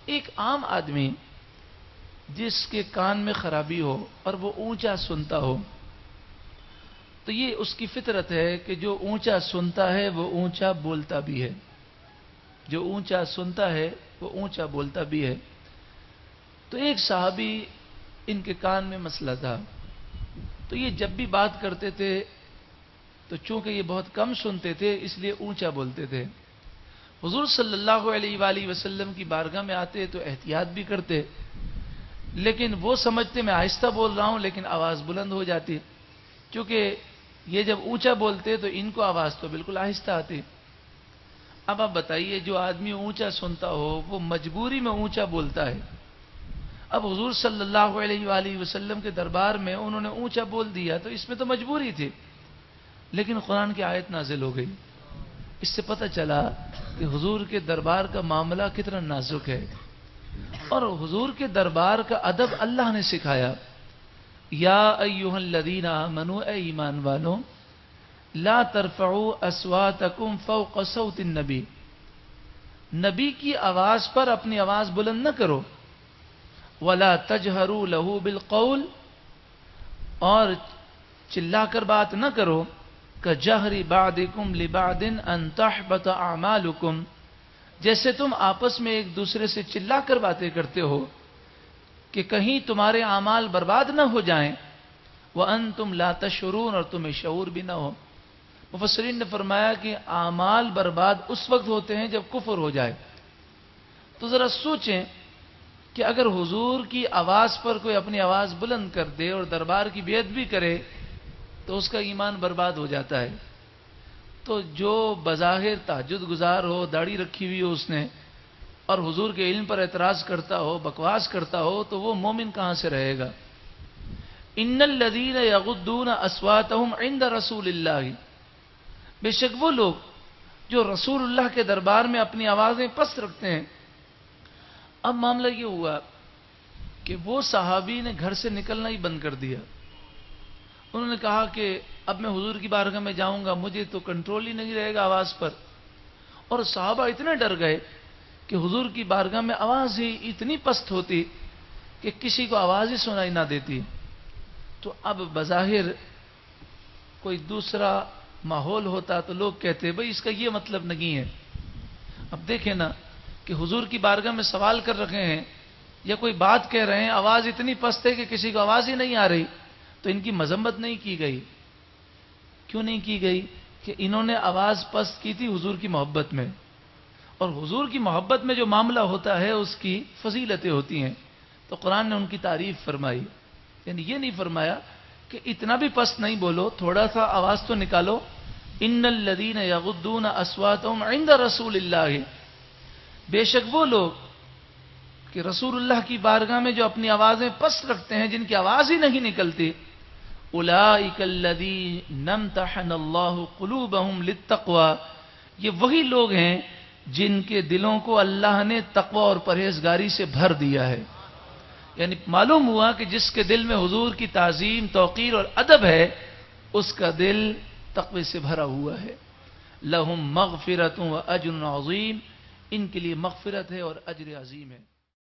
ایک عام آدمی جس کے کان میں خرابی ہو اور وہ اونچا سنتا ہو تو یہ اس کی فطرت ہے کہ جو اونچا سنتا ہے وہ اونچا بولتا بھی ہے. جو اونچا سنتا ہے وہ اونچا بولتا بھی ہے. تو ایک صحابی ان کے کان میں مسئلہ تھا، تو یہ جب بھی بات کرتے تھے تو چونکہ یہ بہت کم سنتے تھے اس لیے اونچا بولتے تھے. حضور صلی اللہ علیہ وآلہ وسلم کی بارگاہ میں آتے تو احتیاط بھی کرتے، لیکن وہ سمجھتے میں آہستہ بول رہا ہوں لیکن آواز بلند ہو جاتی، کیونکہ یہ جب اونچا بولتے تو ان کو آواز تو بالکل آہستہ آتی. اب آپ بتائیے جو آدمی اونچا سنتا ہو وہ مجبوری میں اونچا بولتا ہے. اب حضور صلی اللہ علیہ وآلہ وسلم کے دربار میں انہوں نے اونچا بول دیا تو اس میں تو مجبوری تھی، لیکن قرآن کی آیت نازل ہو گئی. اس سے پتہ چلا کہ حضور کے دربار کا معاملہ کتنا نازک ہے، اور حضور کے دربار کا ادب اللہ نے سکھایا. یا ایھا الذین آمنوا، اے ایمان والو، لا ترفعوا اصواتکم فوق صوت النبی، نبی کی آواز پر اپنی آواز بلند نہ کرو. ولا تجہروا لہ بالقول، اور چلا کر بات نہ کرو. کجہر بعضکم لبعض ان تحبط اعمالکم، جیسے تم آپس میں ایک دوسرے سے چلا کر باتیں کرتے ہو کہ کہیں تمہارے اعمال برباد نہ ہو جائیں. وانتم لا تشعرون، اور تمہیں شعور بھی نہ ہو. مفسرین نے فرمایا کہ اعمال برباد اس وقت ہوتے ہیں جب کفر ہو جائے. تو ذرا سوچیں کہ اگر حضور کی آواز پر کوئی اپنی آواز بلند کر دے اور دربار کی بیعت بھی کرے تو اس کا ایمان برباد ہو جاتا ہے. تو جو بظاہر تہجد گزار ہو، داڑھی رکھی ہوئی ہو اس نے، اور حضور کے علم پر اعتراض کرتا ہو، بکواس کرتا ہو، تو وہ مومن کہاں سے رہے گا؟ ان الذین یغضون اصواتهم عند رسول اللہ، بے شک وہ لوگ جو رسول اللہ کے دربار میں اپنی آوازیں پست رکھتے ہیں. اب معاملہ یہ ہوا کہ وہ صحابی نے گھر سے نکلنا ہی بند کر دیا. انہوں نے کہا کہ اب میں حضور کی بارگاہ میں جاؤں گا، مجھے تو کنٹرول ہی نہیں رہے گا آواز پر. اور صحابہ اتنے ڈر گئے کہ حضور کی بارگاہ میں آواز ہی اتنی پست ہوتی کہ کسی کو آواز ہی سنائی نہ دیتی. تو اب بظاہر کوئی دوسرا ماحول ہوتا تو لوگ کہتے بھئی اس کا یہ مطلب نہیں ہے. اب دیکھیں نا کہ حضور کی بارگاہ میں سوال کر رکھے ہیں یا کوئی بات کہہ رہے ہیں، آواز اتنی پست ہے کہ کسی کو آواز ہی نہیں آ رہی، تو ان کی مذمت نہیں کی گئی. کیوں نہیں کی گئی؟ کہ انہوں نے آواز پست کی تھی حضور کی محبت میں، اور حضور کی محبت میں جو معاملہ ہوتا ہے اس کی فضیلتیں ہوتی ہیں. تو قرآن نے ان کی تعریف فرمائی، یعنی یہ نہیں فرمایا کہ اتنا بھی پست نہیں بولو، تھوڑا سا آواز تو نکالو. ان الذین یغضون اصواتهم عند رسول اللہ، بے شک وہ لوگ کہ رسول اللہ کی بارگاہ میں جو اپنی آوازیں پست رکھتے ہیں، جن کی آواز ہی نہیں نکلتی. اولئک الذین امتحن اللہ قلوبہم للتقوی، یہ وہی لوگ ہیں جن کے دلوں کو اللہ نے تقوی اور پرہیزگاری سے بھر دیا ہے. یعنی معلوم ہوا کہ جس کے دل میں حضور کی تعظیم، توقیر اور ادب ہے اس کا دل تقوی سے بھرا ہوا ہے. لہم مغفرۃ و اجر عظیم، ان کے لیے مغفرت ہے اور اجر عظیم ہے.